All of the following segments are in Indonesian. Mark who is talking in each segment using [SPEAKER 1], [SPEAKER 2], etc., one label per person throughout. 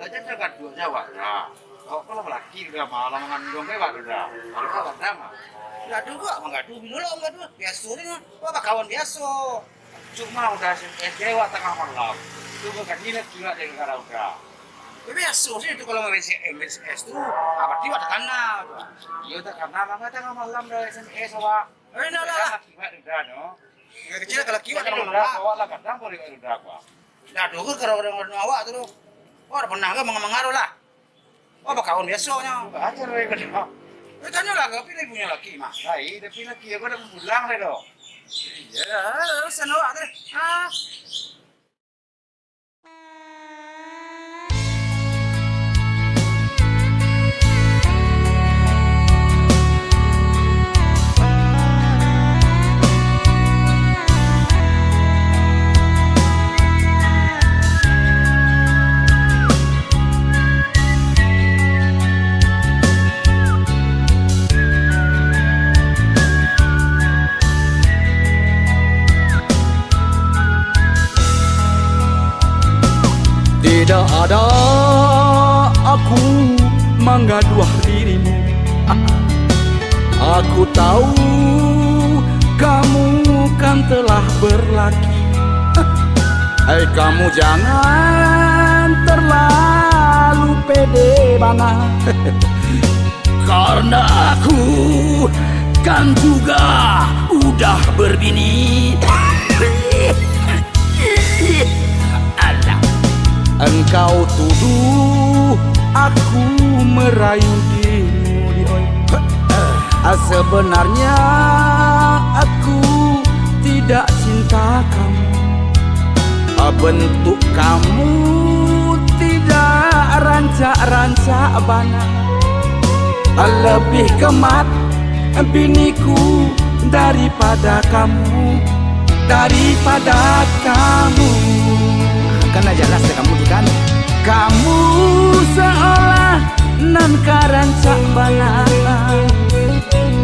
[SPEAKER 1] aja dekat dua Jawa. Nah, kalau laki udah malam mengandung kayak udah. Kalau kawan sama. Ngadu gua, ngadu dulu ngadu. Biasa nih, apa kawan biasa. Cuma udah Jawa tengah malam. Itu bukan ini juga dari udah. Biasa sih itu kalau SMS tuh apa dia ada tanah. Iya tak karena mama tengah malam dari SMS apa. Ini lah. Udah no. Nggak kecil kalau kiwa tengah malam. Awak lah kadang boleh udah gua. Nah, dulu kalau orang awak tuh, ada pernah nggak mengaruh lah. Oh, kawan biasanya. Aja lagi kan. Tanya lah, gak pilih punya laki mah. Nah, dia pilih laki, aku udah pulang deh dong. Iya, sana ada.
[SPEAKER 2] Tidak ada aku mengaduh dirimu. Aku tahu kamu kan telah berlaki. Hai kamu jangan terlalu pede banget. Karena aku kan juga udah berbini. Engkau tuduh aku merayu dirimu. Sebenarnya aku tidak cinta kamu. Bentuk kamu tidak rancak-rancak bana. Lebih kemat biniku daripada kamu. Daripada kamu. Karena jelas kamu kan. Kamu seolah nan karancak balala.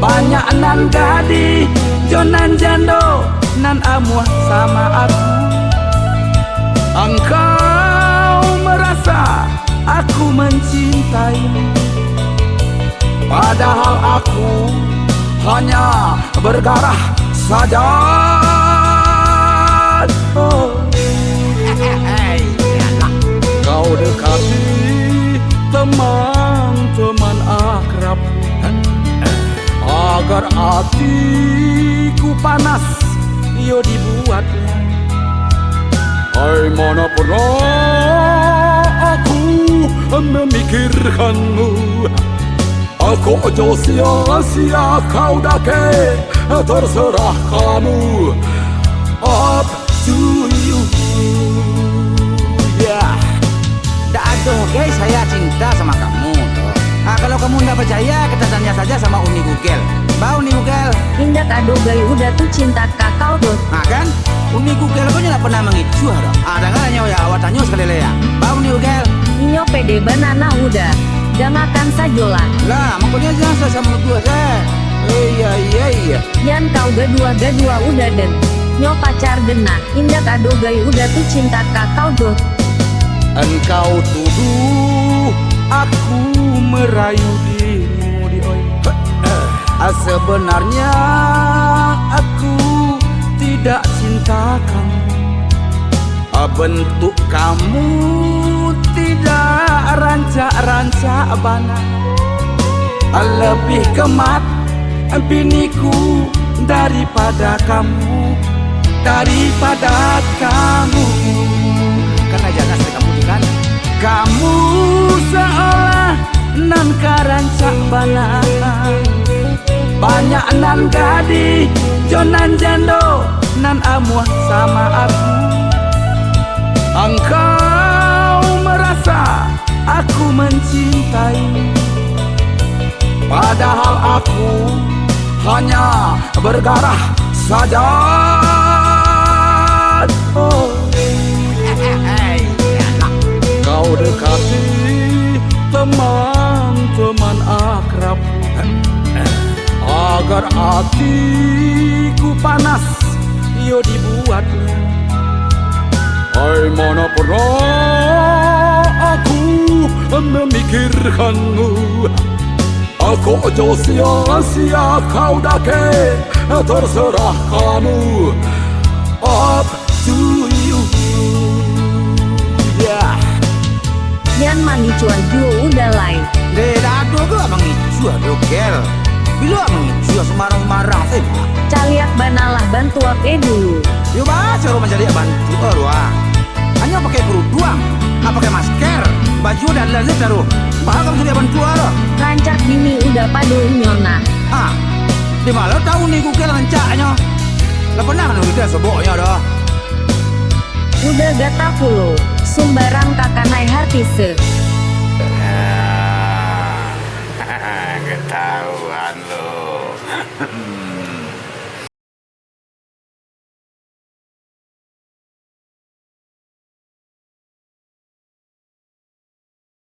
[SPEAKER 2] Banyak nan gadi jonan jando nan amuah sama aku. Engkau merasa aku mencintaimu, padahal aku hanya bergarah saja. Kau dekati teman-teman akrab agar hatiku panas yo dibuatnya. Hai mana pernah aku memikirkanmu. Aku ojo sia-sia kau dake, terserah kamu. Up to you.
[SPEAKER 3] Oke, saya cinta sama kamu toh. Nah, kalau kamu nggak percaya, kita tanya saja sama Uni Google. Mbak Uni Google,
[SPEAKER 4] Indak ado gay udah tuh cinta kakau tuh.
[SPEAKER 3] nah kan? Uni Google kok nggak pernah mengicu dong. Ada nggak nanya ya, awak tanya sekali ya. Mbak Uni Google,
[SPEAKER 4] Inyo pede banana udah. Jangankan sajola.
[SPEAKER 3] lah makanya jangan saya sama gua saya. Iya.
[SPEAKER 4] Yan kau gadua udah den. Nyo pacar dena. Indak ado gay udah tuh cinta kakau tuh.
[SPEAKER 2] Engkau tuduh aku merayu dirimu. Sebenarnya aku tidak cinta kamu. Bentuk kamu tidak rancak-rancak bana. Lebih kemat biniku daripada kamu. Daripada kamu.
[SPEAKER 3] Karena jangan kamu kan.
[SPEAKER 2] Kamu seolah nan karancak balala. Banyak nan gadi jonan jando nan amuah sama aku. Engkau merasa aku mencintaimu, padahal aku hanya bergarah saja. Kau dekati teman-teman akrab agar hatiku panas yo dibuatnya. Hai mana pernah aku pikirkanmu. Aku ojo sia-sia kau dake, terserah kamu. Up to you. Yeah.
[SPEAKER 4] Yan mangicuan juo udah lain.
[SPEAKER 3] De dado ke abang icu aduh gel. Bila abang icu semarang-marang sih.
[SPEAKER 4] Caliak banalah bantuak dulu.
[SPEAKER 3] Yo bah, suruh mencari bantu wah. Hanya pakai kerudung, pakai masker, baju dan lain taruh. Bah kamu sudah bantu lo.
[SPEAKER 4] Rancak bini udah padu nyona.
[SPEAKER 3] Ah, di malam tahu nih Google rancaknya. Lah pernah kan kita seboknya dah.
[SPEAKER 4] Udah gata pulo. Sumbarang kakak naik hartise.
[SPEAKER 1] Ketahuan lo.